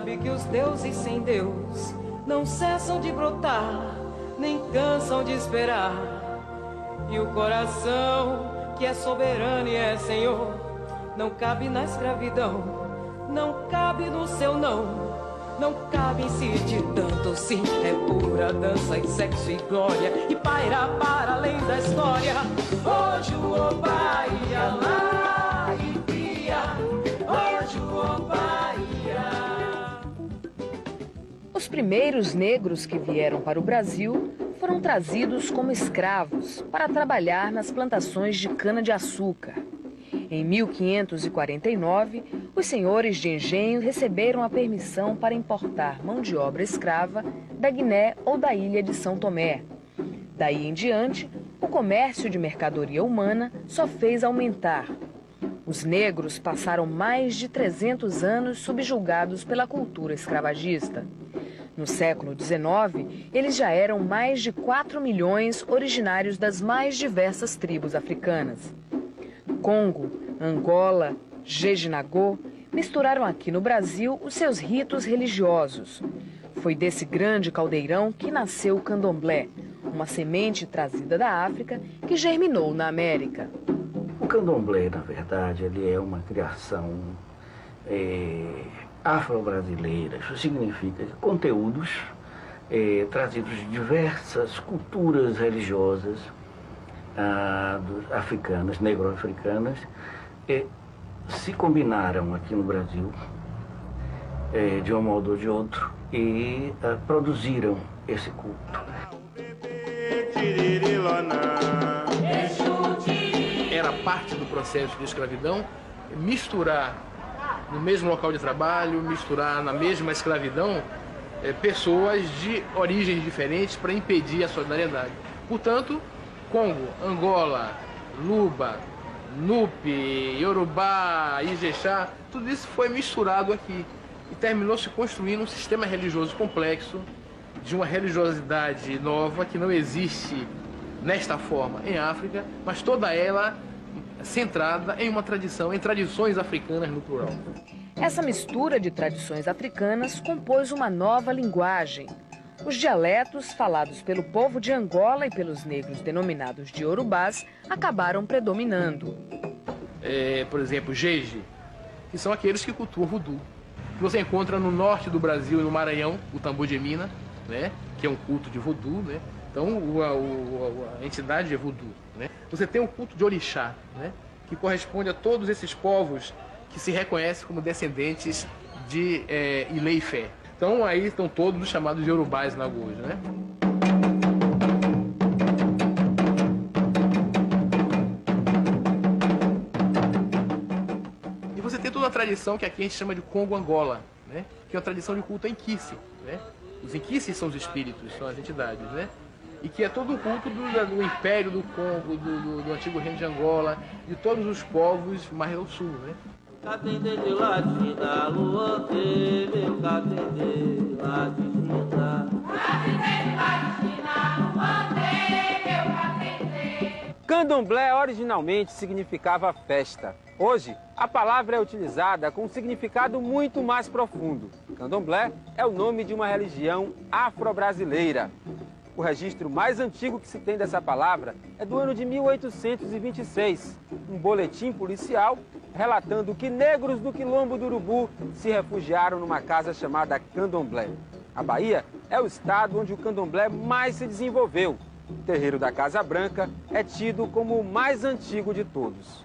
sabe que os deuses sem Deus não cessam de brotar, nem cansam de esperar. E o coração que é soberano e é senhor, não cabe na escravidão, não cabe no seu não. Não cabe insistir tanto, sim, é pura dança e sexo e glória, e paira para além da história. Hoje o Oba ia lá e via, hoje o Oba ia. Os primeiros negros que vieram para o Brasil foram trazidos como escravos para trabalhar nas plantações de cana-de-açúcar. Em 1549, os senhores de engenho receberam a permissão para importar mão de obra escrava da Guiné ou da ilha de São Tomé. Daí em diante, o comércio de mercadoria humana só fez aumentar. Os negros passaram mais de 300 anos subjugados pela cultura escravagista. No século XIX, eles já eram mais de 4 milhões originários das mais diversas tribos africanas. Congo, Angola, Jejinagô misturaram aqui no Brasil os seus ritos religiosos. Foi desse grande caldeirão que nasceu o candomblé, uma semente trazida da África que germinou na América. O candomblé, na verdade, ele é uma criação afro-brasileira. Isso significa que conteúdos trazidos de diversas culturas religiosas africanas, negro-africanas, se combinaram aqui no Brasil de um modo ou de outro e produziram esse culto. Era parte do processo de escravidão misturar no mesmo local de trabalho, misturar na mesma escravidão pessoas de origens diferentes para impedir a solidariedade. Portanto, Congo, Angola, Luba, Nupe, Yorubá, Ijexá, tudo isso foi misturado aqui e terminou se construindo um sistema religioso complexo, de uma religiosidade nova que não existe nesta forma em África, mas toda ela centrada em uma tradição, em tradições africanas no plural. Essa mistura de tradições africanas compôs uma nova linguagem. Os dialetos falados pelo povo de Angola e pelos negros denominados de Yorubás acabaram predominando. Por exemplo, Jeje, que são aqueles que cultuam voodoo. Você encontra no norte do Brasil e no Maranhão o tambor de Mina, né, que é um culto de voodoo, né? Então a entidade é voodoo, né? Você tem o culto de Orixá, né, que corresponde a todos esses povos que se reconhecem como descendentes de Ilé-Ifé. Então aí estão todos os chamados Yorubás na hoje, né? E você tem toda a tradição que aqui a gente chama de Congo-Angola, né? Que é uma tradição de culto a Inquice, né? Os Inquices são os espíritos, são as entidades, né? E que é todo o culto do Império do Congo, do antigo reino de Angola, de todos os povos mais ao sul, né? Candomblé originalmente significava festa. Hoje, a palavra é utilizada com um significado muito mais profundo. Candomblé é o nome de uma religião afro-brasileira. O registro mais antigo que se tem dessa palavra é do ano de 1826, um boletim policial relatando que negros do Quilombo do Urubu se refugiaram numa casa chamada Candomblé. A Bahia é o estado onde o candomblé mais se desenvolveu. O terreiro da Casa Branca é tido como o mais antigo de todos.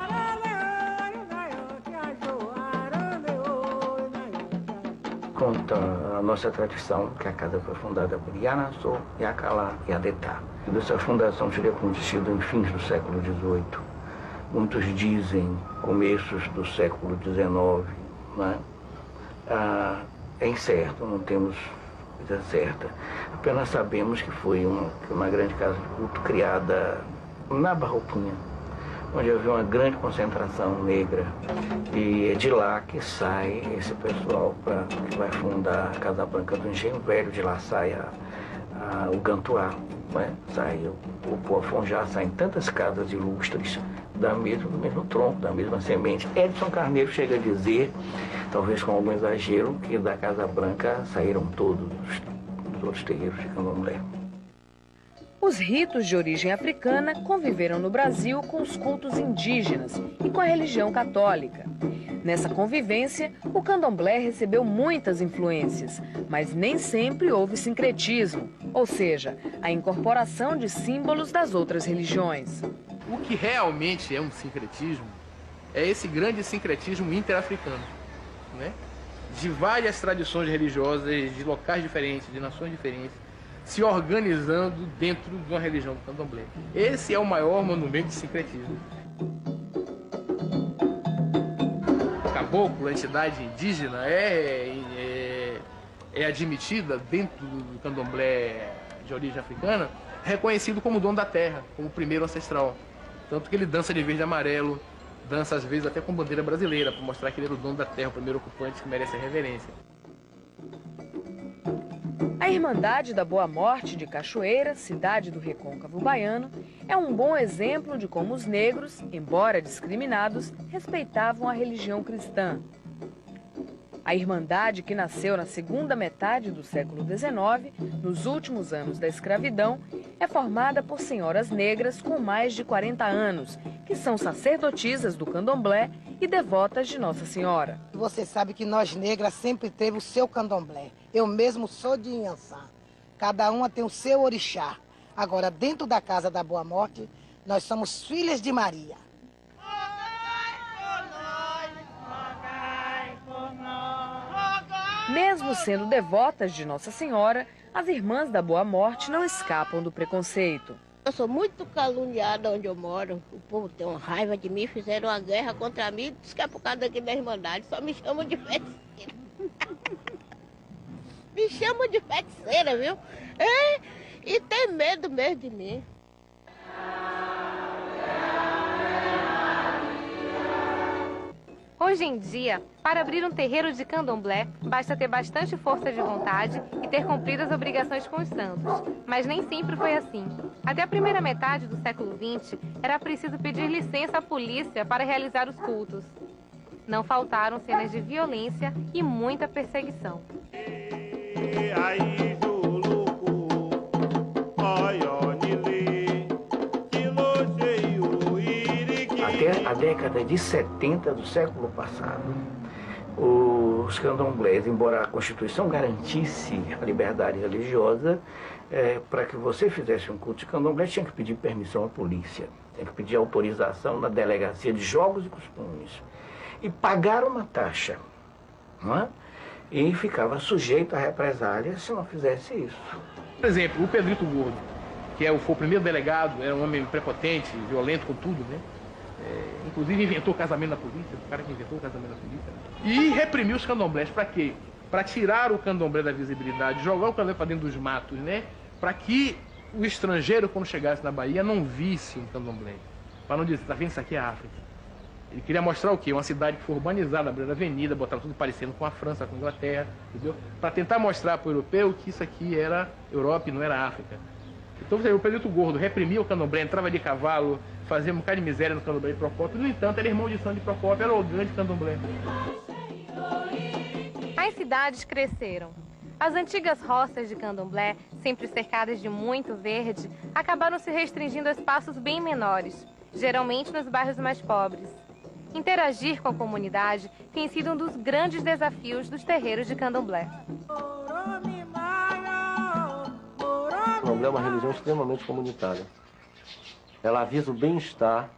Conta a nossa tradição que a casa foi fundada por Yanassô, Yacalá e Adetá. Essa fundação teria acontecido em fins do século XVIII. Muitos dizem começos do século XIX, né? É incerto, não temos coisa certa. Apenas sabemos que foi uma grande casa de culto criada na Barroquinha, onde havia uma grande concentração negra. E é de lá que sai esse pessoal que vai fundar a Casa Branca do Engenho Velho. De lá sai o Gantuá, né? Sai o Poafonjá, saem tantas casas ilustres do mesmo tronco, da mesma semente. Edson Carneiro chega a dizer, talvez com algum exagero, que da Casa Branca saíram todos os outros terreiros de candomblé. Os ritos de origem africana conviveram no Brasil com os cultos indígenas e com a religião católica. Nessa convivência, o candomblé recebeu muitas influências, mas nem sempre houve sincretismo, ou seja, a incorporação de símbolos das outras religiões. O que realmente é um sincretismo é esse grande sincretismo interafricano, né? De várias tradições religiosas, de locais diferentes, de nações diferentes, se organizando dentro de uma religião do candomblé. Esse é o maior monumento de sincretismo. O caboclo, a entidade indígena, é admitida dentro do candomblé de origem africana, reconhecido como dono da terra, como o primeiro ancestral. Tanto que ele dança de verde e amarelo, dança às vezes até com bandeira brasileira, para mostrar que ele era o dono da terra, o primeiro ocupante que merece a reverência. A Irmandade da Boa Morte de Cachoeira, cidade do Recôncavo Baiano, é um bom exemplo de como os negros, embora discriminados, respeitavam a religião cristã. A Irmandade, que nasceu na segunda metade do século XIX, nos últimos anos da escravidão, é formada por senhoras negras com mais de 40 anos, que são sacerdotisas do candomblé e devotas de Nossa Senhora. Você sabe que nós negras sempre teve o seu candomblé. Eu mesmo sou de Inhansá. Cada uma tem o seu orixá. Agora, dentro da Casa da Boa Morte, nós somos filhas de Maria. Mesmo sendo devotas de Nossa Senhora, as Irmãs da Boa Morte não escapam do preconceito. Eu sou muito caluniada onde eu moro. O povo tem uma raiva de mim, fizeram uma guerra contra mim, diz que é por causa daqui da Irmandade. Só me chamam de feiticeira. Me chamam de feiticeira, viu? É, e tem medo mesmo de mim. Hoje em dia, para abrir um terreiro de candomblé, basta ter bastante força de vontade e ter cumprido as obrigações com os santos. Mas nem sempre foi assim. Até a primeira metade do século XX, era preciso pedir licença à polícia para realizar os cultos. Não faltaram cenas de violência e muita perseguição. Até a década de 70 do século passado, os candomblés, embora a Constituição garantisse a liberdade religiosa, para que você fizesse um culto de candomblé, tinha que pedir permissão à polícia, tinha que pedir autorização na delegacia de jogos e costumes, e pagar uma taxa, não é? E ficava sujeito a represálias se não fizesse isso. Por exemplo, o Pedrito Gordo, que foi o primeiro delegado, era um homem prepotente, violento com tudo, né? Inclusive inventou o casamento na polícia, o cara que inventou o casamento na polícia. E reprimiu os candomblés, para quê? Para tirar o candomblé da visibilidade, jogar o candomblé para dentro dos matos, né? Para que o estrangeiro, quando chegasse na Bahia, não visse um candomblé. Para não dizer, tá vendo, isso aqui é a África. Ele queria mostrar o quê? Uma cidade que foi urbanizada, abrindo a avenida, botaram tudo parecendo com a França, com a Inglaterra, entendeu? Para tentar mostrar para o europeu que isso aqui era Europa e não era África. Então o Pedrito Gordo reprimia o candomblé, entrava de cavalo, fazia um bocado de miséria no candomblé de Procópio. No entanto, era irmão de santo de Procópio, era o grande candomblé. As cidades cresceram. As antigas roças de candomblé, sempre cercadas de muito verde, acabaram se restringindo a espaços bem menores, geralmente nos bairros mais pobres. Interagir com a comunidade tem sido um dos grandes desafios dos terreiros de candomblé. O candomblé é uma religião extremamente comunitária. Ela visa o bem-estar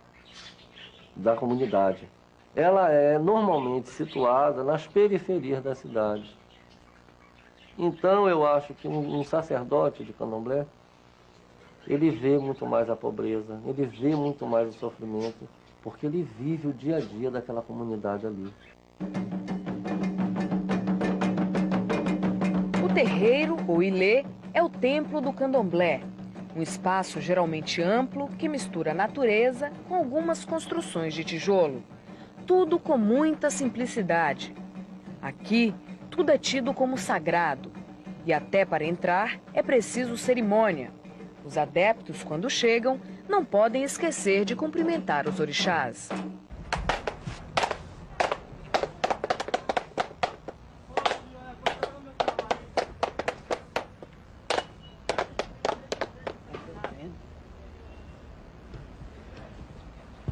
da comunidade. Ela é normalmente situada nas periferias da cidade. Então eu acho que um sacerdote de candomblé, ele vê muito mais a pobreza, ele vê muito mais o sofrimento, porque ele vive o dia a dia daquela comunidade ali. O terreiro, ou ilê, é o templo do candomblé. Um espaço geralmente amplo que mistura a natureza com algumas construções de tijolo. Tudo com muita simplicidade. Aqui, tudo é tido como sagrado. E até para entrar é preciso cerimônia. Os adeptos, quando chegam, não podem esquecer de cumprimentar os orixás.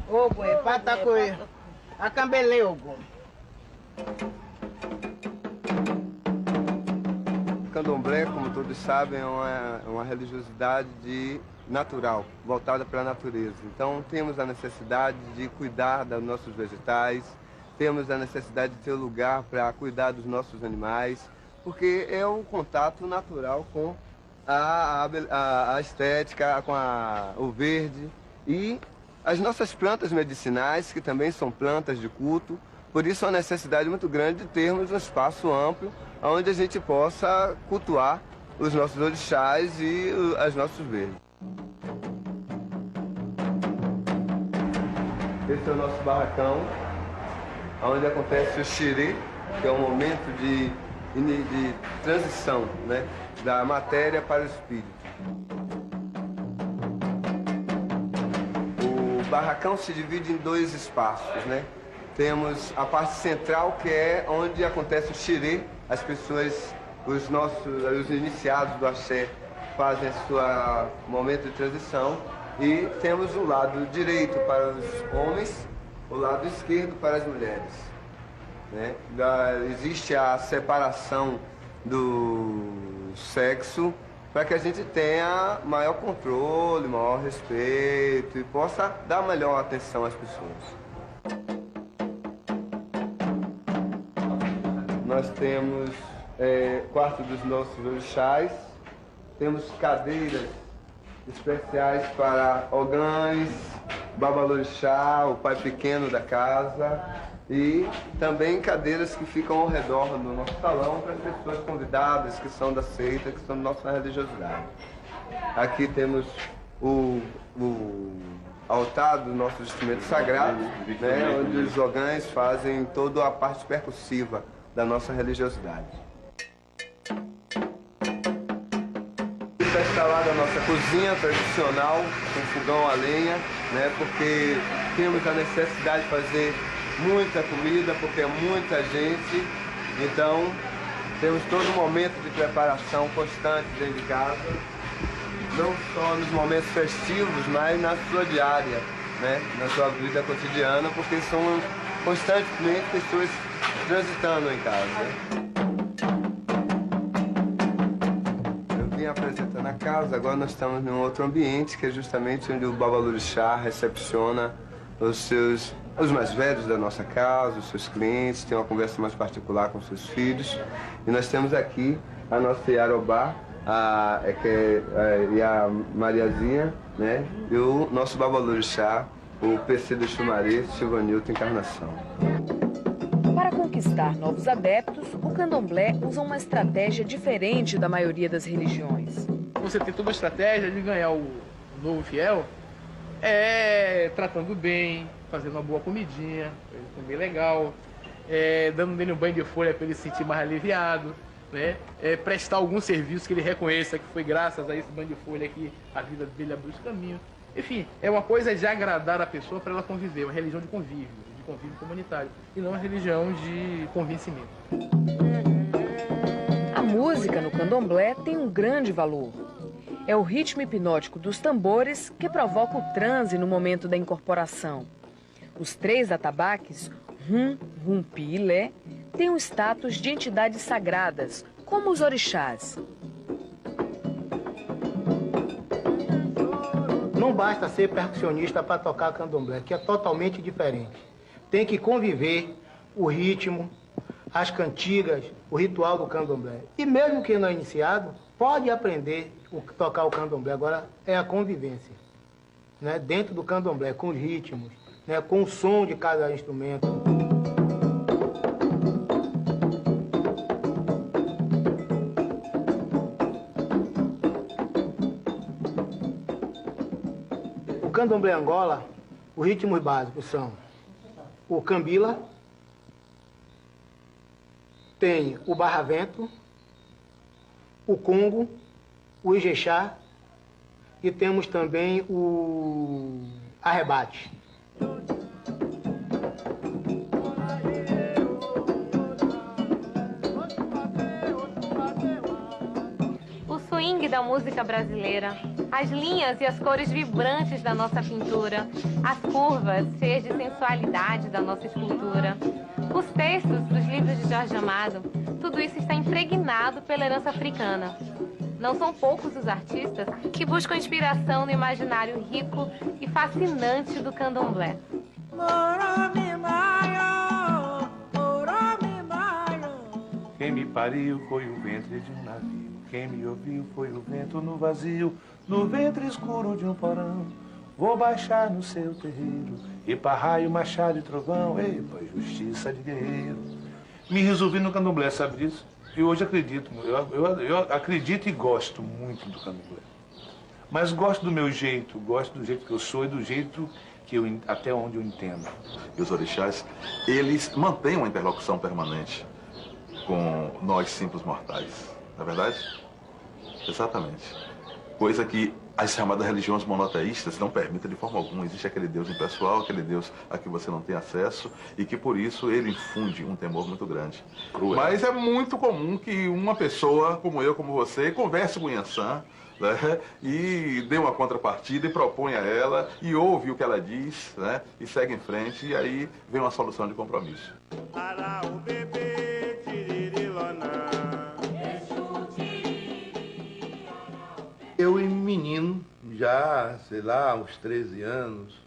Ogo, patacoe, acambeleugo. O candomblé, como todos sabem, é uma religiosidade natural, voltada para a natureza. Então, temos a necessidade de cuidar dos nossos vegetais, temos a necessidade de ter lugar para cuidar dos nossos animais, porque é um contato natural com a estética, com o verde e as nossas plantas medicinais, que também são plantas de culto. Por isso, há uma necessidade muito grande de termos um espaço amplo onde a gente possa cultuar os nossos orixás e os nossos verdes. Esse é o nosso barracão, onde acontece o xirê, que é um momento de transição, né, da matéria para o espírito. O barracão se divide em dois espaços, né? Temos a parte central, que é onde acontece o xirê. As pessoas, os iniciados do axé, fazem seu momento de transição. E temos o lado direito para os homens, o lado esquerdo para as mulheres, né? Existe a separação do sexo para que a gente tenha maior controle, maior respeito e possa dar melhor atenção às pessoas. Nós temos quarto dos nossos orixás, temos cadeiras especiais para ogães, babalorixá, o pai pequeno da casa, e também cadeiras que ficam ao redor do nosso salão para as pessoas convidadas que são da seita, que são da nossa religiosidade. Aqui temos o altar dos nossos instrumentos sagrados, né, onde os ogães fazem toda a parte percussiva da nossa religiosidade. Está instalada a nossa cozinha tradicional, com fogão a lenha, né, porque temos a necessidade de fazer muita comida, porque é muita gente, então temos todo um momento de preparação constante dentro de casa, não só nos momentos festivos, mas na sua diária, né, na sua vida cotidiana, porque são constantemente pessoas transitando em casa. Apresentando a casa, agora nós estamos em um outro ambiente, que é justamente onde o babalorixá recepciona os mais velhos da nossa casa, os seus clientes, tem uma conversa mais particular com seus filhos. E nós temos aqui a nossa Iarobá, e a Mariazinha, né? E o nosso babalorixá, o PC do Xumaré, Silvanilton Encarnação. Para conquistar novos adeptos, o candomblé usa uma estratégia diferente da maioria das religiões. Você tem toda uma estratégia de ganhar o novo fiel, tratando bem, fazendo uma boa comidinha, pra ele comer legal, dando nele um banho de folha para ele se sentir mais aliviado, né? Prestar algum serviço que ele reconheça que foi graças a esse banho de folha que a vida dele abriu esse caminho. Enfim, é uma coisa de agradar a pessoa para ela conviver, uma religião de convívio comunitário, e não uma religião de convencimento. A música no candomblé tem um grande valor. É o ritmo hipnótico dos tambores que provoca o transe no momento da incorporação. Os 3 atabaques, Rum, Rumpi e Lé, têm o status de entidades sagradas, como os orixás. Não basta ser percussionista para tocar candomblé, que é totalmente diferente. Tem que conviver o ritmo, as cantigas, o ritual do candomblé. E mesmo quem não é iniciado, pode aprender a tocar o candomblé. Agora é a convivência, né, dentro do candomblé, com os ritmos, né, com o som de cada instrumento. O candomblé Angola, os ritmos básicos são o cambila, tem o barravento, o congo, o ijexá e temos também o arrebate. O swing da música brasileira, as linhas e as cores vibrantes da nossa pintura, as curvas cheias de sensualidade da nossa escultura, os textos dos livros de Jorge Amado, tudo isso está impregnado pela herança africana. Não são poucos os artistas que buscam inspiração no imaginário rico e fascinante do candomblé. Quem me pariu foi o ventre de um navio, quem me ouviu foi o vento no vazio, no ventre escuro de um porão. Vou baixar no seu terreiro, e parraio, machado e trovão, epa, justiça de guerreiro. Me resolvi no candomblé, sabe disso? E hoje acredito, eu acredito e gosto muito do candomblé. Mas gosto do meu jeito, gosto do jeito que eu sou e do jeito que até onde eu entendo. E os orixás, eles mantêm uma interlocução permanente com nós simples mortais, não é verdade? Exatamente. Coisa que as chamadas religiões monoteístas não permitem de forma alguma. Existe aquele Deus impessoal, aquele Deus a que você não tem acesso e que por isso ele infunde um temor muito grande. Cruel. Mas é muito comum que uma pessoa como eu, como você, converse com Yansan, né, e dê uma contrapartida e proponha a ela e ouve o que ela diz, né, e segue em frente e aí vem uma solução de compromisso. Eu, menino, já, sei lá, uns 13 anos,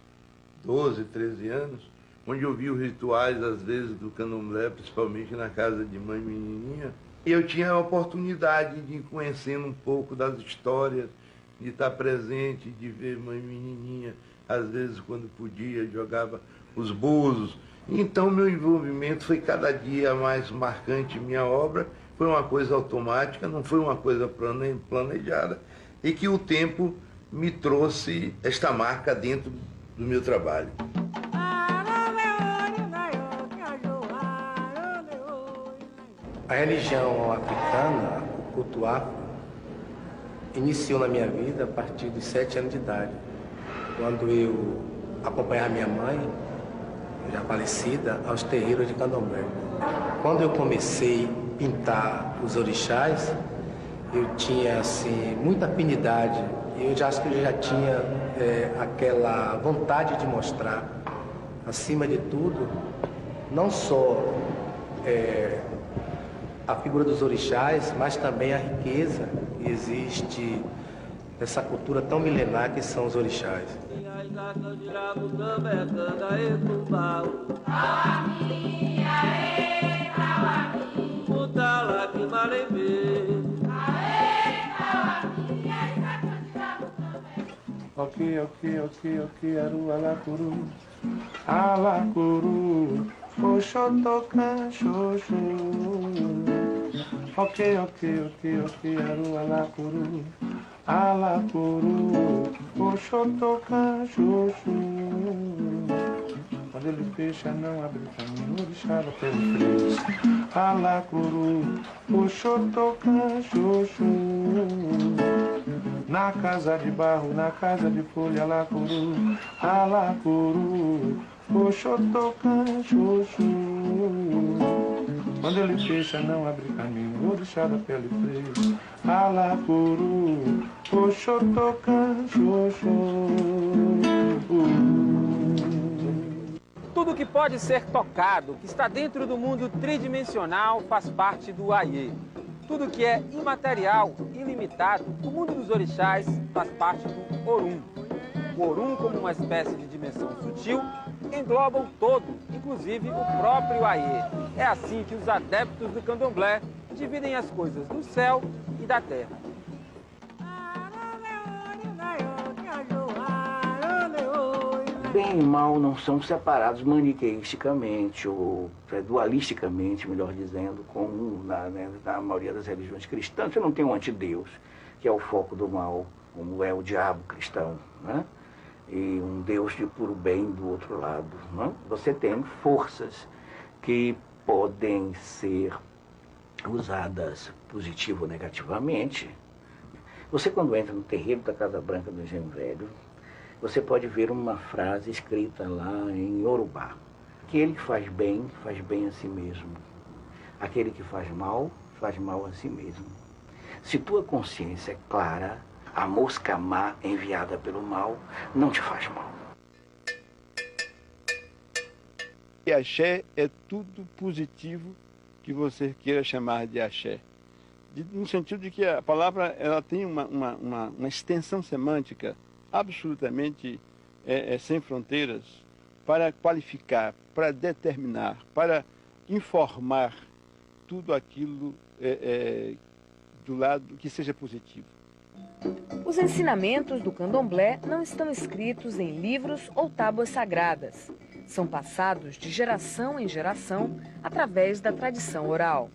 12, 13 anos, onde eu vi os rituais, às vezes, do candomblé, principalmente na casa de mãe menininha, e eu tinha a oportunidade de ir conhecendo um pouco das histórias, de estar presente, de ver mãe menininha, às vezes, quando podia, jogava os búzios. Então, meu envolvimento foi cada dia mais marcante em minha obra, foi uma coisa automática, não foi uma coisa planejada, e que o tempo me trouxe esta marca dentro do meu trabalho. A religião africana, o culto afro, iniciou na minha vida a partir dos 7 anos de idade, quando eu acompanhava minha mãe, já falecida, aos terreiros de candomblé. Quando eu comecei a pintar os orixás, eu tinha assim, muita afinidade. Eu já acho que eu já tinha aquela vontade de mostrar, acima de tudo, não só a figura dos orixás, mas também a riqueza que existe nessa cultura tão milenar que são os orixás. Ok, aru, alacuru, oxotocan, xoxo. Ok, aru, alacuru, oxotocan, xoxo. Quando ele fecha, não abre caminho, orixá pelo freio. Alacuru, oxotocan, xoxo. Na casa de barro, na casa de folha, alacuru, alacuru, oxotocan, xoxo. Quando ele fecha, não abre caminho, orixá da pele freio. Alacuru, oxotocan, xoxo. Tudo que pode ser tocado, que está dentro do mundo tridimensional, faz parte do Ayê. Tudo que é imaterial, ilimitado, o mundo dos orixás faz parte do Orum. O Orum, como uma espécie de dimensão sutil, engloba o todo, inclusive o próprio Ayê. É assim que os adeptos do candomblé dividem as coisas do céu e da terra. Bem e mal não são separados maniqueisticamente, ou dualisticamente, melhor dizendo, como na maioria das religiões cristãs. Você não tem um antideus, que é o foco do mal, como é o diabo cristão, né? E um Deus de puro bem do outro lado, né? Você tem forças que podem ser usadas positivo ou negativamente, Você, quando entra no terreiro da Casa Branca do Engenho Velho, você pode ver uma frase escrita lá em Yorubá. Aquele que faz bem a si mesmo. Aquele que faz mal a si mesmo. Se tua consciência é clara, a mosca má enviada pelo mal não te faz mal. E axé é tudo positivo que você queira chamar de axé. No sentido de que a palavra ela tem uma extensão semântica absolutamente sem fronteiras para qualificar, para determinar, para informar tudo aquilo do lado que seja positivo. Os ensinamentos do candomblé não estão escritos em livros ou tábuas sagradas. São passados de geração em geração através da tradição oral.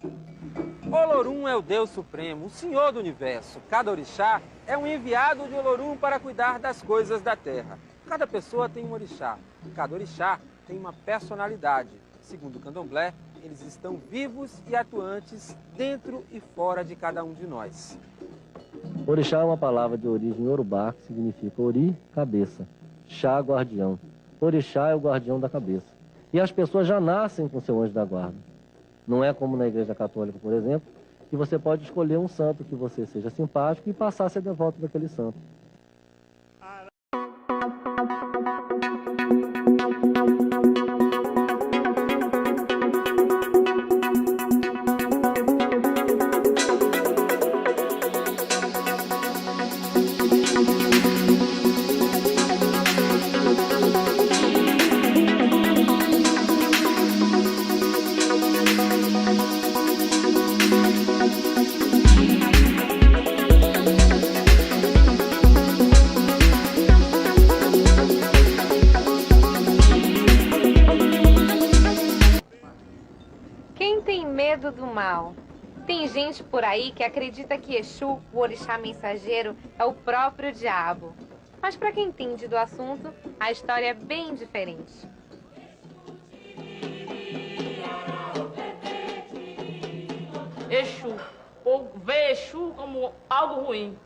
Olorum é o Deus Supremo, o Senhor do Universo. Cada orixá é um enviado de Olorum para cuidar das coisas da terra. Cada pessoa tem um orixá. Cada orixá tem uma personalidade. Segundo o candomblé, eles estão vivos e atuantes dentro e fora de cada um de nós. Orixá é uma palavra de origem iorubá que significa ori, cabeça, chá, guardião. Orixá é o guardião da cabeça. E as pessoas já nascem com seu anjo da guarda. Não é como na Igreja Católica, por exemplo, que você pode escolher um santo que você seja simpático e passar a ser devoto daquele santo. Do mal. Tem gente por aí que acredita que Exu, o orixá mensageiro, é o próprio diabo. Mas para quem entende do assunto, a história é bem diferente. Exu, ou vê Exu como algo ruim.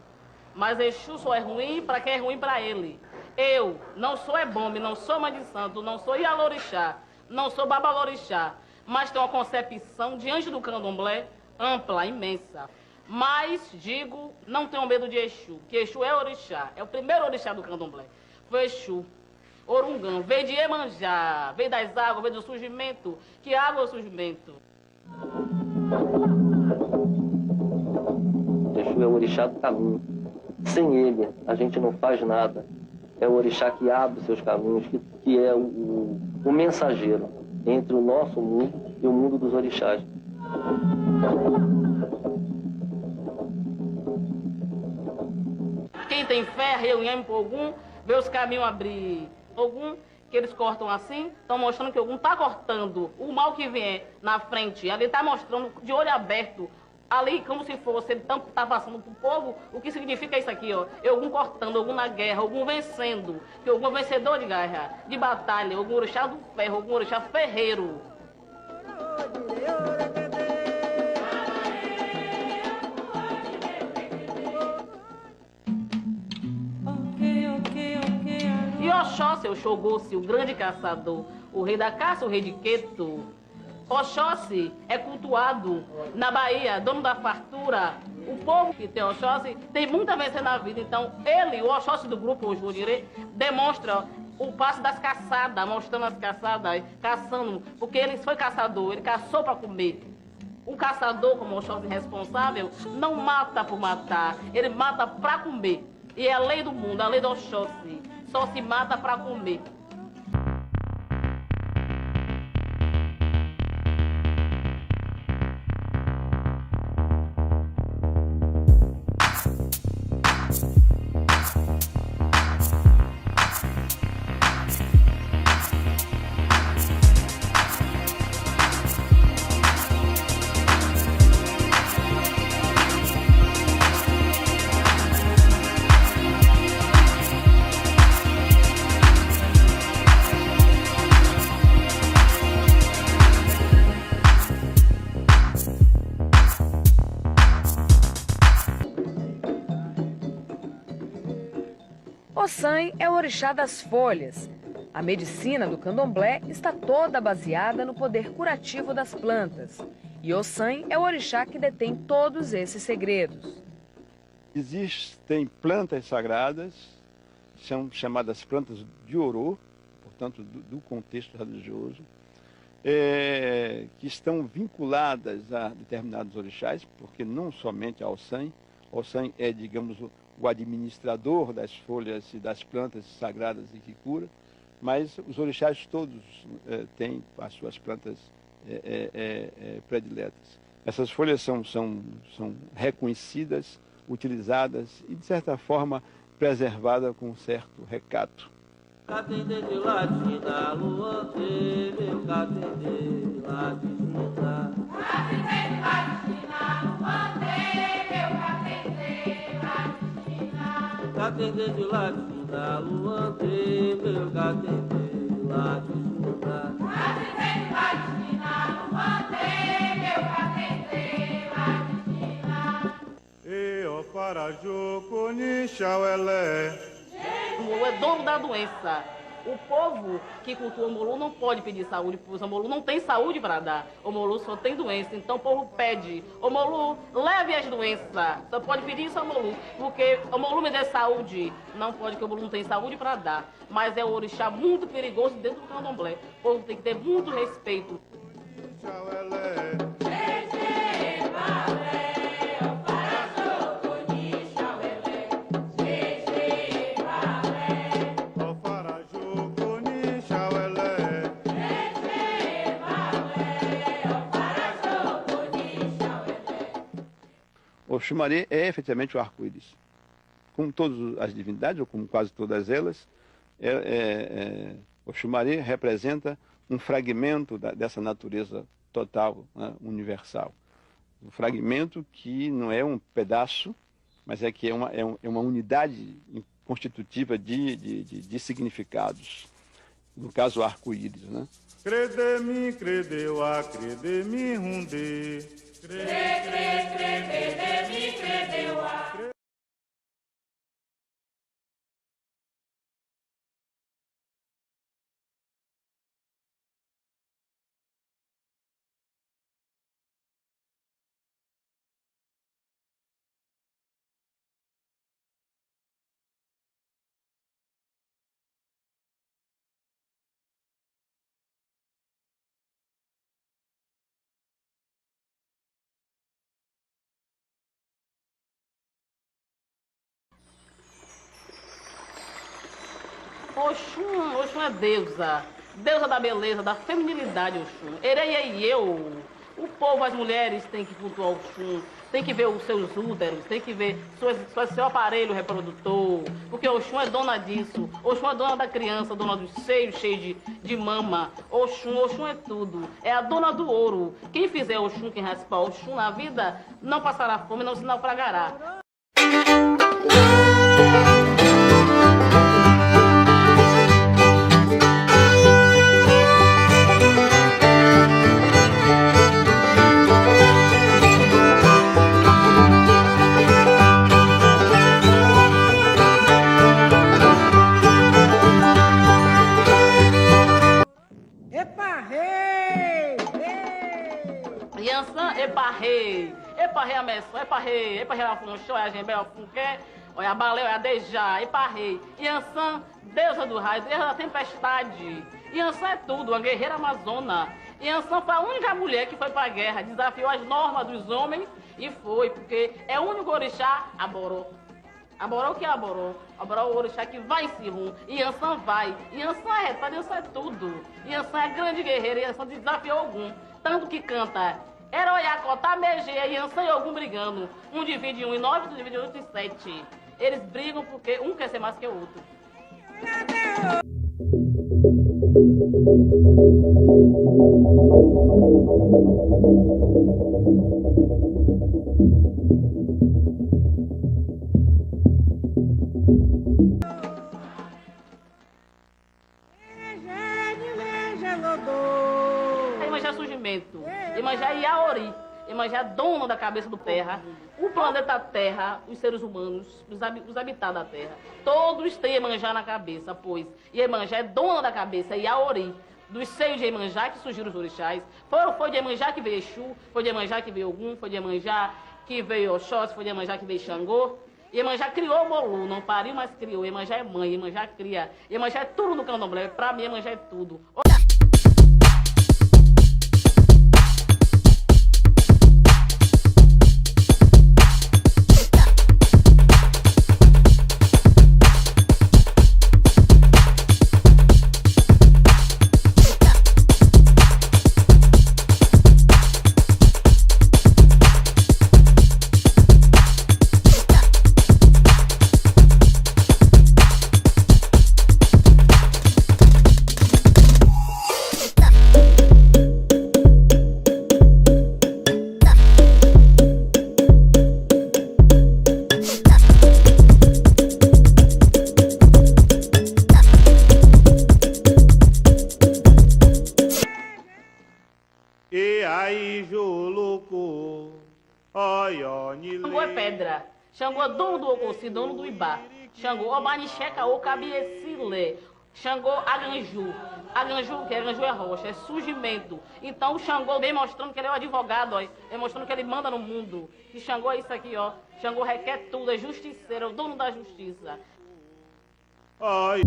Mas Exu só é ruim para quem é ruim para ele. Eu não sou ebome, não sou mãe de santo, não sou Ialorixá, não sou babalorixá. Mas tem uma concepção diante do candomblé ampla, imensa. Mas, digo, não tenho medo de Exu, que Exu é orixá, é o primeiro orixá do candomblé. Foi Exu, Orungão, veio de Iemanjá, veio das águas, veio do surgimento. Que água é o surgimento? Exu é o orixá do caminho. Sem ele, a gente não faz nada. É o orixá que abre os seus caminhos, que é o mensageiro entre o nosso mundo e o mundo dos orixás. Quem tem fé, reunião com Ogum, vê os caminhos abrir. Ogum, que eles cortam assim, estão mostrando que Ogum está cortando o mal que vier na frente. Ali está mostrando de olho aberto, ali como se fosse, ele está passando para o povo, o que significa isso aqui, ó. Ogum cortando, Ogum na guerra, Ogum vencendo. Que Ogum é vencedor de guerra, de batalha, Ogum orixá do ferro, Ogum orixá ferreiro. E Oxóssi, o Xogossi, o grande caçador, o rei da caça, o rei de Queto. Oxóssi é cultuado na Bahia, dono da fartura. O povo que tem Oxóssi tem muito a vencer na vida. Então, ele, o Oxóssi do grupo Os Jurire, demonstra o passo das caçadas, mostrando as caçadas, caçando, porque ele foi caçador, ele caçou para comer. Um caçador, como o Oxóssi responsável, não mata por matar, ele mata para comer. E é a lei do mundo, a lei do Oxóssi, só se mata para comer. Ossan é o orixá das folhas. A medicina do candomblé está toda baseada no poder curativo das plantas. E Ossan é o orixá que detém todos esses segredos. Existem plantas sagradas, são chamadas plantas de orô, portanto, do contexto religioso, que estão vinculadas a determinados orixás, porque não somente a Ossan. Ossan é, digamos, o administrador das folhas e das plantas sagradas e que cura, mas os orixás todos têm as suas plantas prediletas. Essas folhas são reconhecidas, utilizadas e, de certa forma, preservadas com um certo recato. O é dono da doença. O povo que cultua o Omolu não pode pedir saúde, porque o Omolu não tem saúde para dar. O Omolu só tem doença. Então o povo pede: Omolu, leve as doenças. Só pode pedir isso ao Omolu, porque o Omolu me dê saúde. Não pode, porque o Omolu não tem saúde para dar. Mas é um orixá muito perigoso dentro do candomblé. O povo tem que ter muito respeito. O Xumaré é efetivamente o arco-íris. Como todas as divindades, ou como quase todas elas, o Xumaré representa um fragmento dessa natureza total, né, universal. Um fragmento que não é um pedaço, mas que é uma unidade constitutiva de significados. No caso, o arco-íris, né? Crede-me, credeu a crede-me runde. Oxum é deusa da beleza, da feminilidade, Oxum. Ereia e eu, o povo, as mulheres têm que cultuar Oxum, tem que ver os seus úteros, tem que ver seu aparelho reprodutor, porque Oxum é dona disso, Oxum é dona da criança, dona dos seios cheios de mama, Oxum é tudo, é a dona do ouro. Quem fizer Oxum, quem raspar Oxum na vida, não passará fome, não se naufragará. Eparrei a meçã, eparrei a funchó, a gembé, a funqué, olha a balé, olha a dejá, eparrei. Iansã, deusa do raio, deusa da tempestade. Iansã é tudo, uma guerreira amazona. Iansã foi a única mulher que foi pra guerra, desafiou as normas dos homens e foi, porque é o único orixá, Aboró. Aboró o que é Aboró? Aboró é o orixá que vai em Sirum. Iansã vai. Iansã é retada, Iansã é tudo. Iansã é grande guerreira, Iansã desafiou algum. Tanto que canta Heroiacotá, Megeia, Iansã e Ogum brigando. Um divide um em 9, outro divide outro em 7. Eles brigam porque um quer ser mais que o outro. Iemanjá é surgimento. Iemanjá é Iaori. Iemanjá é dona da cabeça do Terra. O planeta Terra, os seres humanos, os habitantes da Terra, todos têm Iemanjá na cabeça, pois Iemanjá é dona da cabeça e a Ori. Dos seios de Iemanjá que surgiram os orixás. Foi de Iemanjá que veio Exu, foi de Iemanjá que veio Ogum, foi de Iemanjá que veio Oxóssi, foi de Iemanjá que veio Xangô. Iemanjá criou o Molu, não pariu, mas criou. Iemanjá é mãe, Iemanjá cria. Iemanjá é tudo no candomblé, pra mim Iemanjá é tudo. Xangô é pedra. Xangô é dono do Ococi, dono do Ibá. Xangô, Obanixeca, Ocabiecile. Xangô, Aganju. Aganju, que Aganju é rocha, é surgimento. Então o Xangô vem mostrando que ele é o advogado, ó. Vem mostrando que ele manda no mundo. Que Xangô é isso aqui, ó. Xangô requer tudo, é justiceiro, é o dono da justiça. Ai.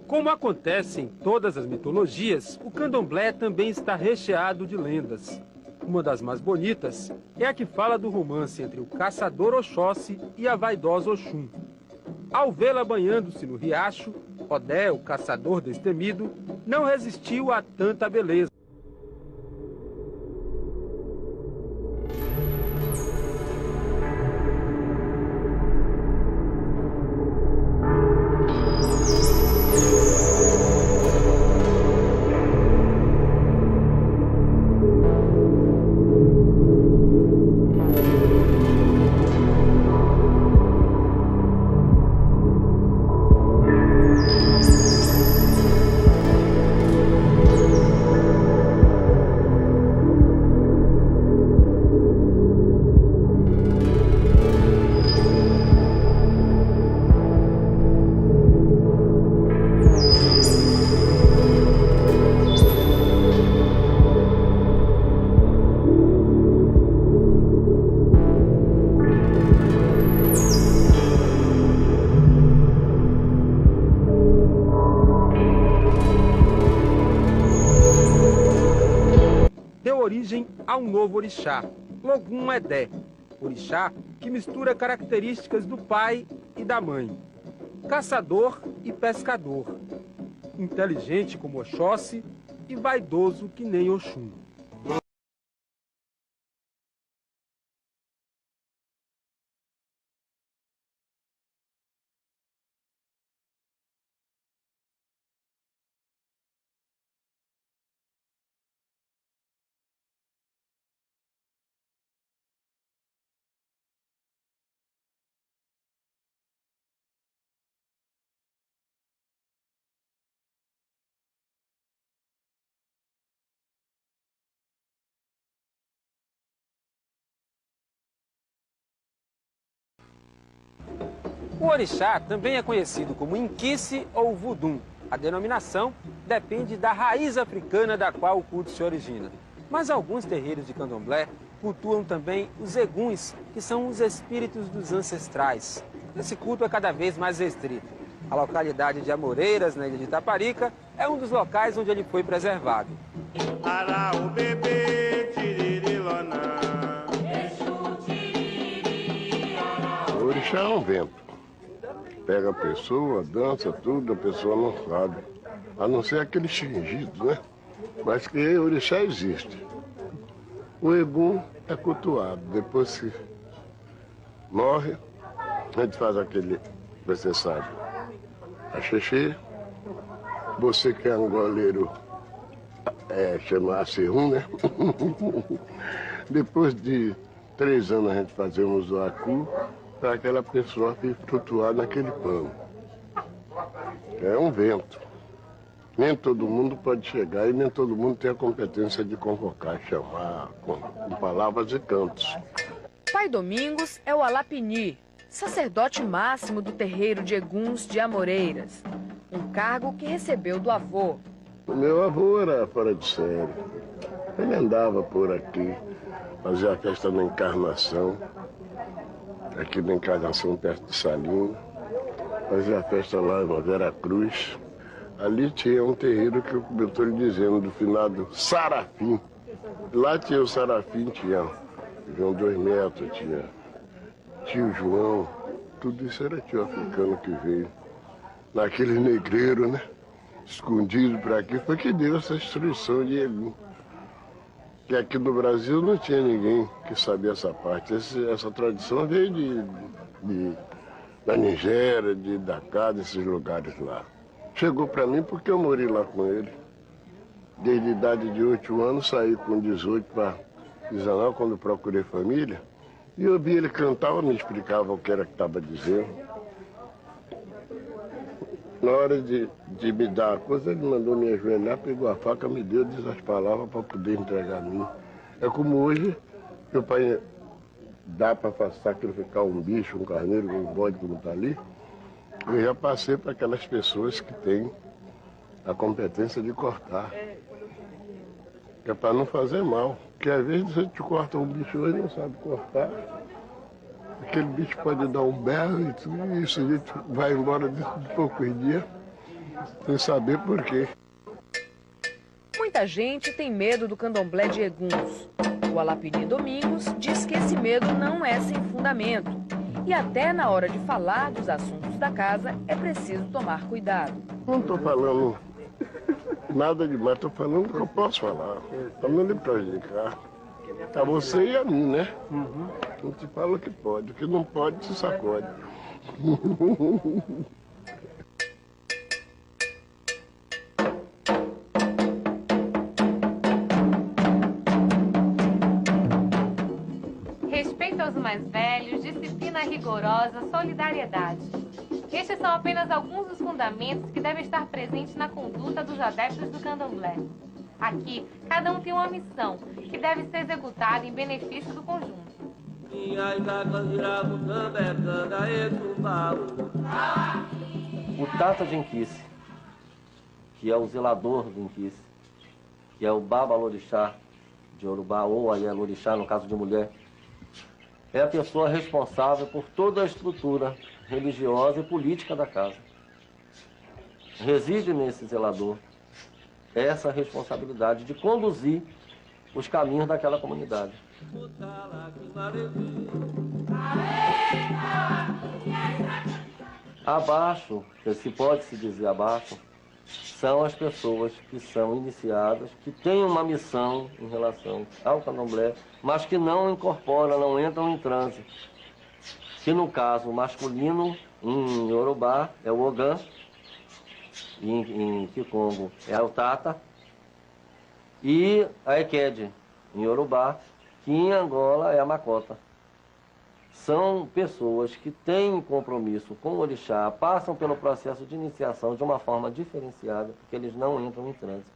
Como acontece em todas as mitologias, o candomblé também está recheado de lendas. Uma das mais bonitas é a que fala do romance entre o caçador Oxóssi e a vaidosa Oxum. Ao vê-la banhando-se no riacho, Odé, o caçador destemido, não resistiu a tanta beleza. Origem a um novo orixá, Logum Edé, orixá que mistura características do pai e da mãe, caçador e pescador, inteligente como Oxóssi e vaidoso que nem Oxum. O orixá também é conhecido como inquice ou vudum. A denominação depende da raiz africana da qual o culto se origina. Mas alguns terreiros de candomblé cultuam também os eguns, que são os espíritos dos ancestrais. Esse culto é cada vez mais restrito. A localidade de Amoreiras, na ilha de Itaparica, é um dos locais onde ele foi preservado. O orixá é um vento. Pega a pessoa, dança, tudo, a pessoa não sabe. A não ser aqueles fingidos, né? Mas que o orixá existe. O egum é cultuado. Depois que morre, a gente faz aquele, você sabe, a xexê. Você que é angoleiro, chama acerrum, né? Depois de 3 anos a gente fazemos o acu para aquela pessoa que flutuar naquele pano. É um vento. Nem todo mundo pode chegar e nem todo mundo tem a competência de convocar, chamar com palavras e cantos. Pai Domingos é o Alapini, sacerdote máximo do terreiro de Eguns de Amoreiras. Um cargo que recebeu do avô. O meu avô era fora de série. Ele andava por aqui, fazia a festa da encarnação. Aqui na Encarnação, perto de Salinho. Fazia a festa lá na Vera Cruz. Ali tinha um terreiro que eu estou lhe dizendo, do finado Sarafim. Lá tinha o Sarafim, tinha João 2 metros, tinha tio João. Tudo isso era tio africano que veio. Naquele negreiro, né? Escondido por aqui. Foi que deu essa instrução de Egum. Que aqui no Brasil não tinha ninguém que sabia essa parte. Essa tradição veio da Nigéria, de Dakar, desses lugares lá. Chegou para mim porque eu morei lá com ele. Desde a idade de 8 anos, saí com 18 para 19, quando procurei família. E eu vi ele cantar, me explicava o que era que estava dizendo. Na hora de me dar a coisa, ele mandou me ajoelhar, pegou a faca, me deu, diz as palavras para poder entregar a mim. É como hoje, meu pai dá para sacrificar um bicho, um carneiro, um bode como está ali. Eu já passei para aquelas pessoas que têm a competência de cortar. Que é para não fazer mal. Porque às vezes você te corta um bicho hoje e não sabe cortar. Aquele bicho pode dar um berro e tudo isso, a gente vai embora dentro de poucos dias, sem saber por quê. Muita gente tem medo do candomblé de Eguns. O Alapini Domingos diz que esse medo não é sem fundamento. E até na hora de falar dos assuntos da casa, é preciso tomar cuidado. Não estou falando nada demais, estou falando o que eu posso falar. Para não lhe prejudicar. A você e a mim, né? A gente fala o que pode, o que não pode se sacode. Respeito aos mais velhos, disciplina rigorosa, solidariedade. Estes são apenas alguns dos fundamentos que devem estar presentes na conduta dos adeptos do candomblé. Aqui, cada um tem uma missão, que deve ser executada em benefício do conjunto. O Tata de Inquice, que é o zelador do Inquice, que é o Babalorixá de Yorubá, ou Ayelorixá, no caso de mulher, é a pessoa responsável por toda a estrutura religiosa e política da casa. Reside nesse zelador essa responsabilidade de conduzir os caminhos daquela comunidade. Abaixo, se pode se dizer abaixo, são as pessoas que são iniciadas, que têm uma missão em relação ao candomblé, mas que não incorporam, não entram em transe. Que no caso masculino, em Yorubá, é o Ogã, em Kikongo é o Tata, e a Ekede, em Yorubá, que em Angola é a Makota. São pessoas que têm compromisso com o orixá, passam pelo processo de iniciação de uma forma diferenciada, porque eles não entram em transe.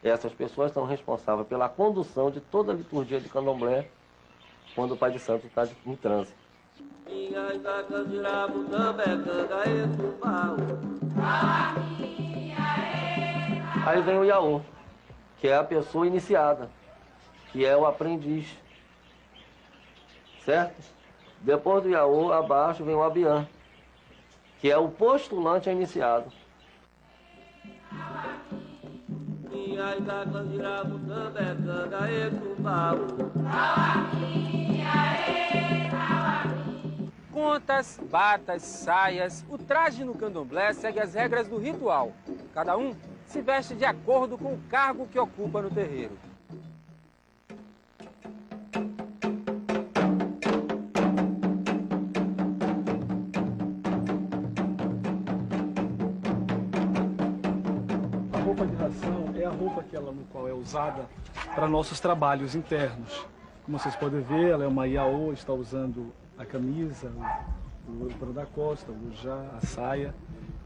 Essas pessoas são responsáveis pela condução de toda a liturgia de candomblé quando o Pai de Santo está em transe. Aí vem o Iaô, que é a pessoa iniciada, que é o aprendiz, certo? Depois do Iaô, abaixo vem o Abiã, que é o postulante a iniciado. Contas, batas, saias, o traje no candomblé segue as regras do ritual. Cada um se veste de acordo com o cargo que ocupa no terreiro. A roupa de ração é a roupa no qual é usada para nossos trabalhos internos. Como vocês podem ver, ela é uma Iaô, está usando a camisa, o pano da costa, o ujá, a saia.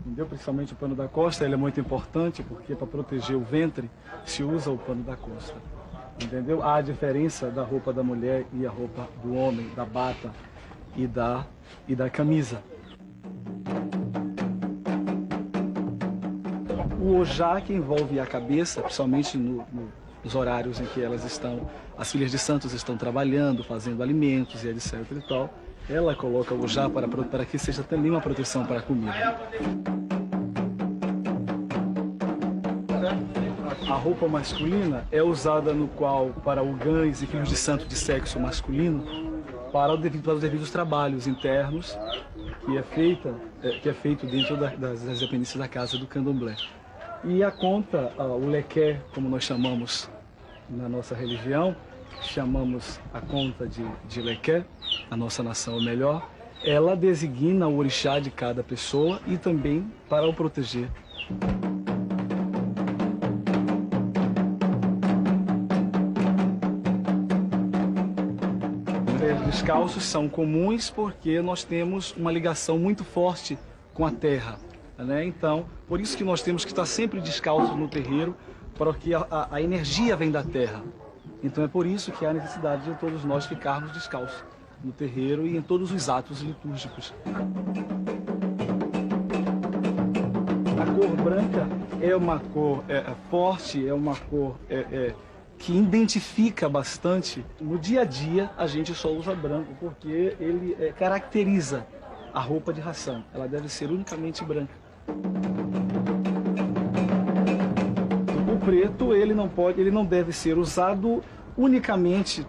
Entendeu? Principalmente o pano da costa, ele é muito importante porque para proteger o ventre se usa o pano da costa. Entendeu? Há a diferença da roupa da mulher e a roupa do homem, da bata e da camisa. O ojá que envolve a cabeça, principalmente nos horários em que as filhas de santos estão trabalhando, fazendo alimentos e etc e tal, ela coloca o ojá para que seja também uma proteção para a comida. A roupa masculina é usada para o gãs e filhos de santo de sexo masculino para os devidos trabalhos internos que é feito dentro das dependências da casa do candomblé. E a conta, o lequé, como nós chamamos na nossa religião, chamamos a conta de lequé, a nossa nação é melhor, ela designa o orixá de cada pessoa e também para o proteger. Os descalços são comuns porque nós temos uma ligação muito forte com a terra, né? Então, por isso que nós temos que estar sempre descalços no terreiro, porque a energia vem da terra. Então é por isso que há necessidade de todos nós ficarmos descalços no terreiro e em todos os atos litúrgicos. A cor branca é uma cor forte, é uma cor que identifica bastante. No dia a dia a gente só usa branco porque ele caracteriza a roupa de ração. Ela deve ser unicamente branca. O preto ele não deve ser usado unicamente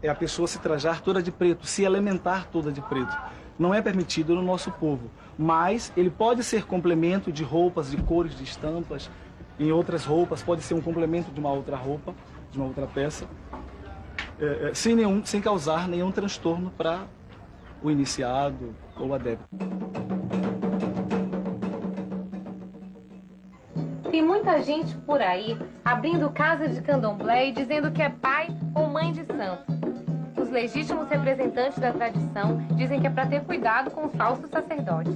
a pessoa se trajar toda de preto, se elementar toda de preto. Não é permitido no nosso povo, mas ele pode ser complemento de roupas, de cores, de estampas, em outras roupas, pode ser um complemento de uma outra roupa, de uma outra peça, sem causar nenhum transtorno para o iniciado ou adepto. Tem muita gente por aí abrindo casa de candomblé e dizendo que é pai ou mãe de santo. Os legítimos representantes da tradição dizem que é para ter cuidado com os falsos sacerdotes.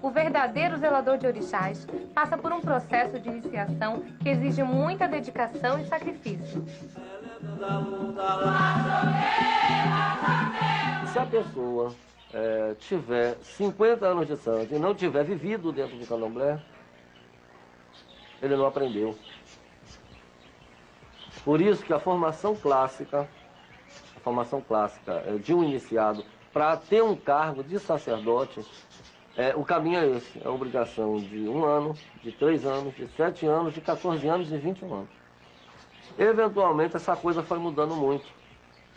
O verdadeiro zelador de orixás passa por um processo de iniciação que exige muita dedicação e sacrifício. Se a pessoa tiver 50 anos de santo e não tiver vivido dentro do candomblé, ele não aprendeu. Por isso que a formação clássica de um iniciado, para ter um cargo de sacerdote, o caminho é esse, é a obrigação de 1 ano, de 3 anos, de 7 anos, de 14 anos e 21 anos. Eventualmente essa coisa foi mudando muito,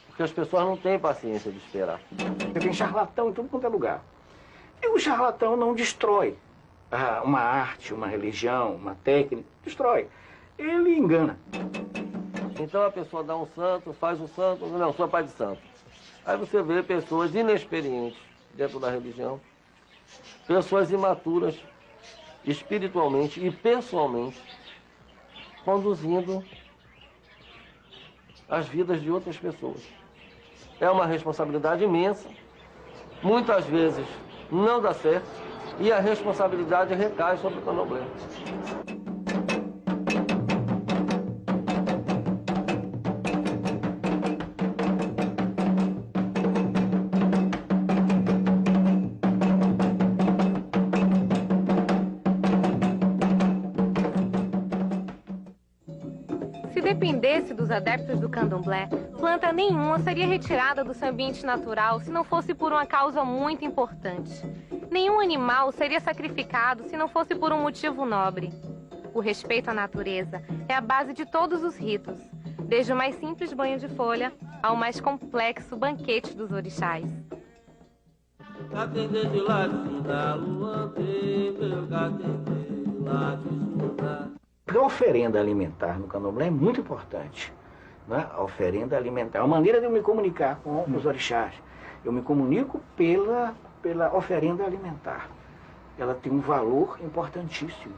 porque as pessoas não têm paciência de esperar. Tem charlatão em tudo quanto é lugar. E o charlatão não destrói uma arte, uma religião, uma técnica, destrói. Ele engana. Então a pessoa dá um santo, faz o santo, não, sou pai de santo. Aí você vê pessoas inexperientes dentro da religião, pessoas imaturas, espiritualmente e pessoalmente, conduzindo as vidas de outras pessoas. É uma responsabilidade imensa, muitas vezes não dá certo, e a responsabilidade recai sobre o candomblé. Se dependesse dos adeptos do candomblé, planta nenhuma seria retirada do seu ambiente natural se não fosse por uma causa muito importante. Nenhum animal seria sacrificado se não fosse por um motivo nobre. O respeito à natureza é a base de todos os ritos, desde o mais simples banho de folha ao mais complexo banquete dos orixás. A oferenda alimentar no candomblé é muito importante, né? A oferenda alimentar é uma maneira de eu me comunicar com os orixás. Eu me comunico pela oferenda alimentar. Ela tem um valor importantíssimo,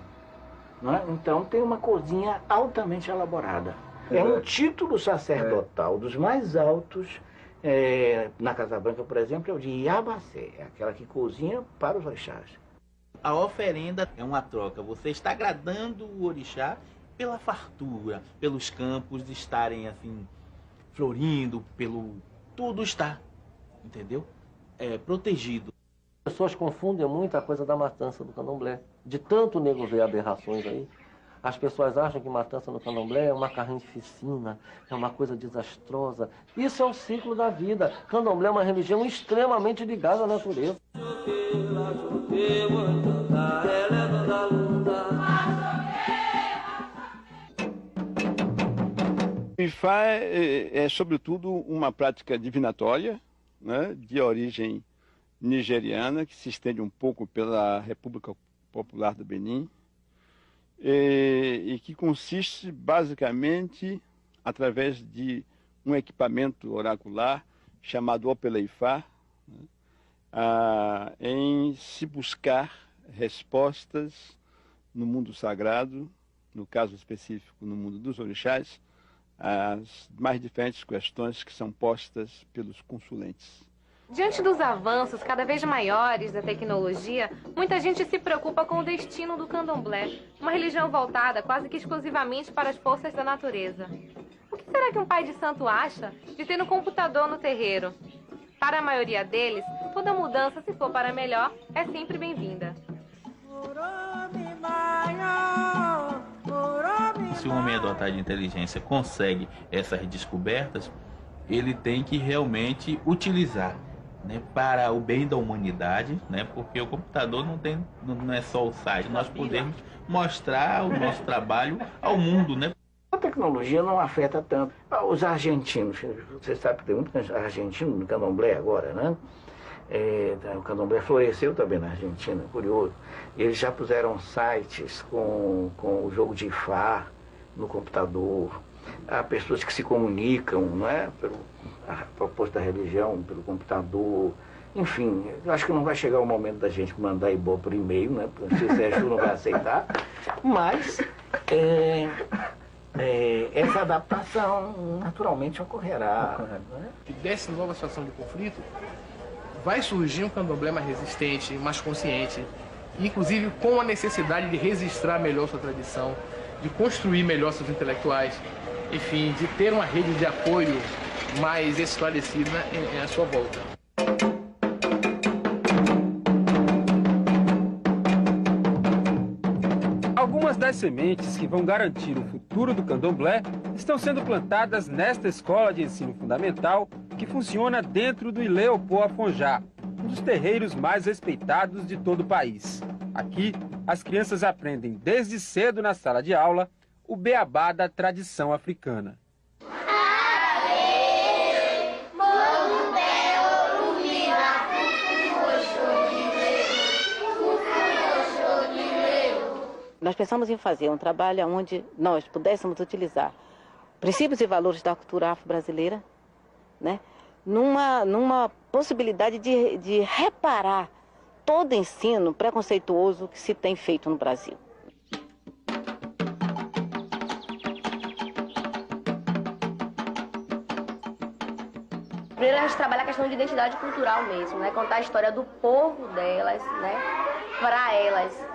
né? Então tem uma cozinha altamente elaborada. É um título sacerdotal dos mais altos. Na Casa Branca, por exemplo, é o de Iabacé, é aquela que cozinha para os orixás. A oferenda é uma troca. Você está agradando o orixá pela fartura, pelos campos estarem assim florindo, tudo está, entendeu? Protegido. As pessoas confundem muito a coisa da matança do candomblé. De tanto o nego ver aberrações aí, as pessoas acham que matança no candomblé é uma carnificina, é uma coisa desastrosa. Isso é um ciclo da vida. Candomblé é uma religião extremamente ligada à natureza. O Ifá é sobretudo, uma prática divinatória, né, de origem nigeriana, que se estende um pouco pela República Popular do Benin, e que consiste basicamente através de um equipamento oracular chamado Opeleifá, né, em se buscar respostas no mundo sagrado, no caso específico no mundo dos orixás, às mais diferentes questões que são postas pelos consulentes. Diante dos avanços cada vez maiores da tecnologia, muita gente se preocupa com o destino do candomblé, uma religião voltada quase que exclusivamente para as forças da natureza. O que será que um pai de santo acha de ter um computador no terreiro? Para a maioria deles, toda mudança, se for para melhor, é sempre bem-vinda. Se o homem adotar de inteligência consegue essas descobertas, ele tem que realmente utilizar, né, para o bem da humanidade, né, porque o computador não é só o site, nós podemos mostrar o nosso trabalho ao mundo, né? A tecnologia não afeta tanto. Os argentinos, você sabe que tem muitos argentinos no candomblé agora, né? O candomblé floresceu também na Argentina, curioso. Eles já puseram sites com o jogo de Ifá no computador. Há pessoas que se comunicam, não é? A proposta da religião, pelo computador. Enfim, eu acho que não vai chegar o momento da gente mandar ibó por e-mail, né? Porque se o Sérgio não vai aceitar. Mas essa adaptação naturalmente ocorrerá. Né? E dessa nova situação de conflito, vai surgir um candomblé mais resistente, mais consciente, inclusive com a necessidade de registrar melhor sua tradição, de construir melhor seus intelectuais, enfim, de ter uma rede de apoio mais esclarecida à sua volta. Algumas das sementes que vão garantir o futuro do candomblé estão sendo plantadas nesta escola de ensino fundamental que funciona dentro do Ileopô Afonjá, um dos terreiros mais respeitados de todo o país. Aqui, as crianças aprendem desde cedo na sala de aula o beabá da tradição africana. Nós pensamos em fazer um trabalho onde nós pudéssemos utilizar princípios e valores da cultura afro-brasileira, né, numa possibilidade de reparar todo ensino preconceituoso que se tem feito no Brasil. Primeiro a gente trabalha a questão de identidade cultural mesmo, né? Contar a história do povo delas, né? Para elas.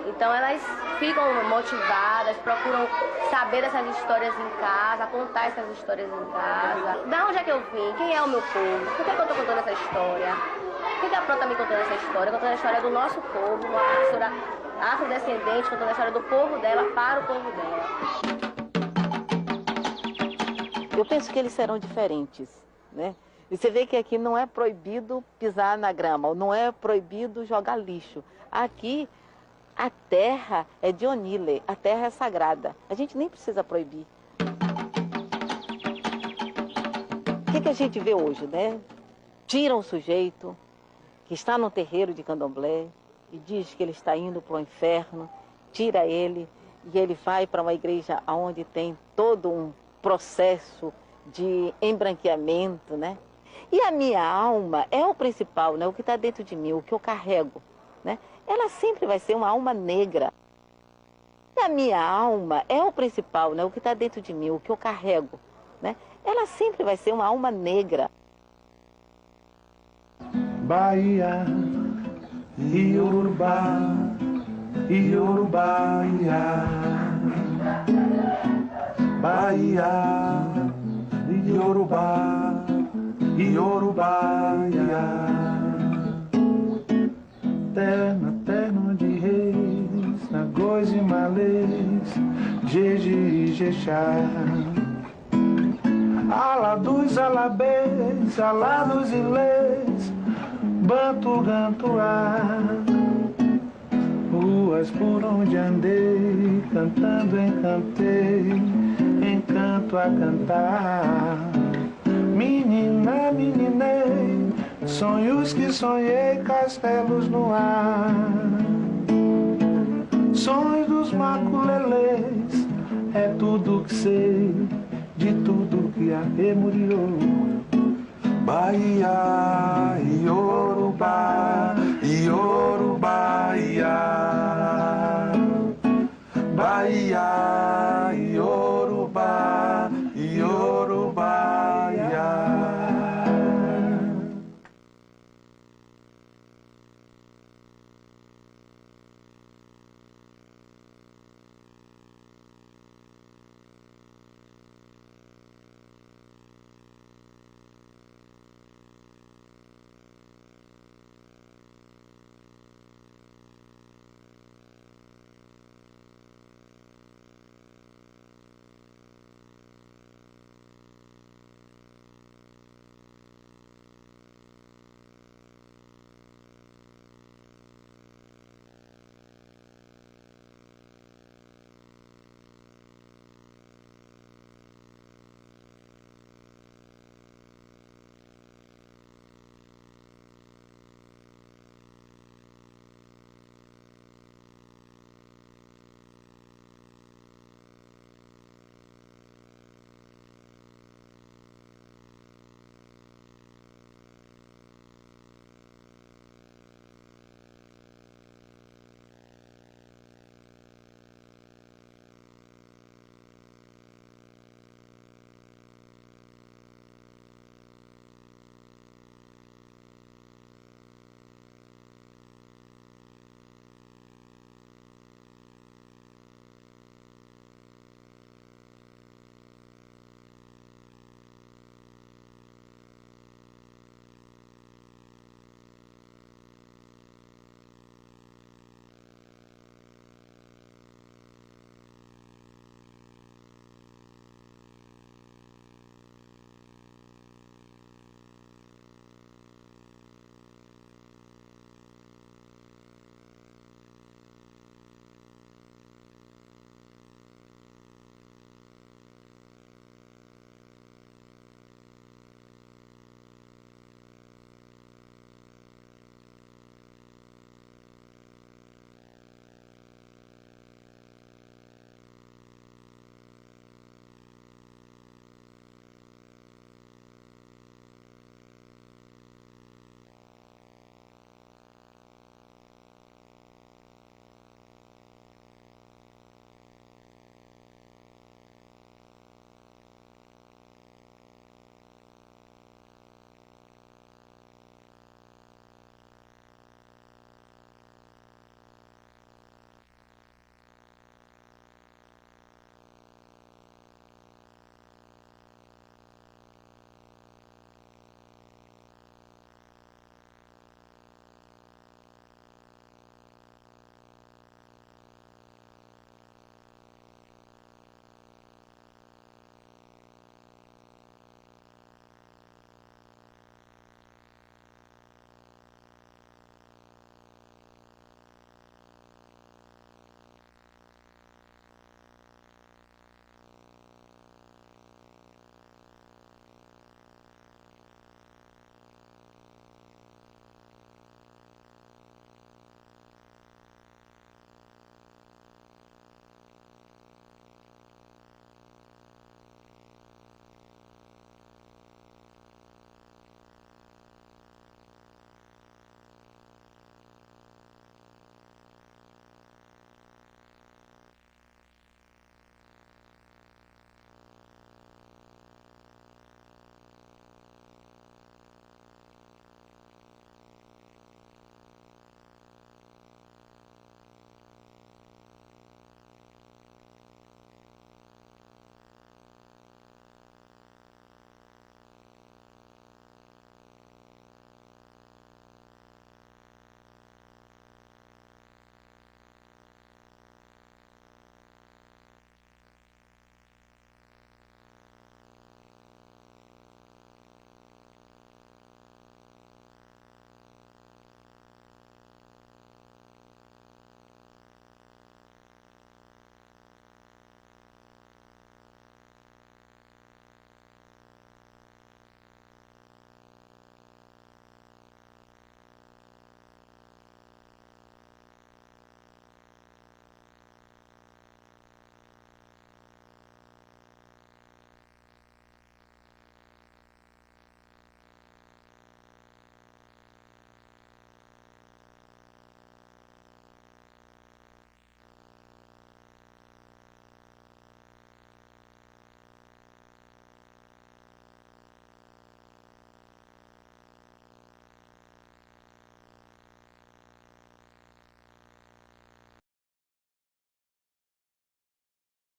Então elas ficam motivadas, procuram saber dessas histórias em casa, contar essas histórias em casa. Da onde é que eu vim? Quem é o meu povo? Por que eu estou contando essa história? Por que a Pro está me contando essa história? Contando a história do nosso povo, uma professora afrodescendente contando a história do povo dela para o povo dela. Eu penso que eles serão diferentes, né? E você vê que aqui não é proibido pisar na grama, não é proibido jogar lixo. Aqui, a terra é de Onile, a terra é sagrada. A gente nem precisa proibir. O que a gente vê hoje, né? Tira um sujeito que está no terreiro de candomblé e diz que ele está indo para o inferno, tira ele e ele vai para uma igreja onde tem todo um processo de embranqueamento, né? E a minha alma é o principal, né? O que está dentro de mim, o que eu carrego, né? Ela sempre vai ser uma alma negra. E a minha alma é o principal, né? O que está dentro de mim, o que eu carrego, né? Ela sempre vai ser uma alma negra. Bahia, Iorubá, Iorubá, Bahia, Iorubá, Iorubá, terno, terno de reis, Nagôs e Malês, Jeje e Jexá. Ala dos alabês, alá dos ilês, Banto, Gantuá. Ruas por onde andei, cantando encantei, encanto a cantar. Menina, meninei, sonhos que sonhei, castelos no ar. Sonhos dos maculelês, é tudo que sei, de tudo que arremuriou. Bahia, Iorubá, Iorubá, Iá.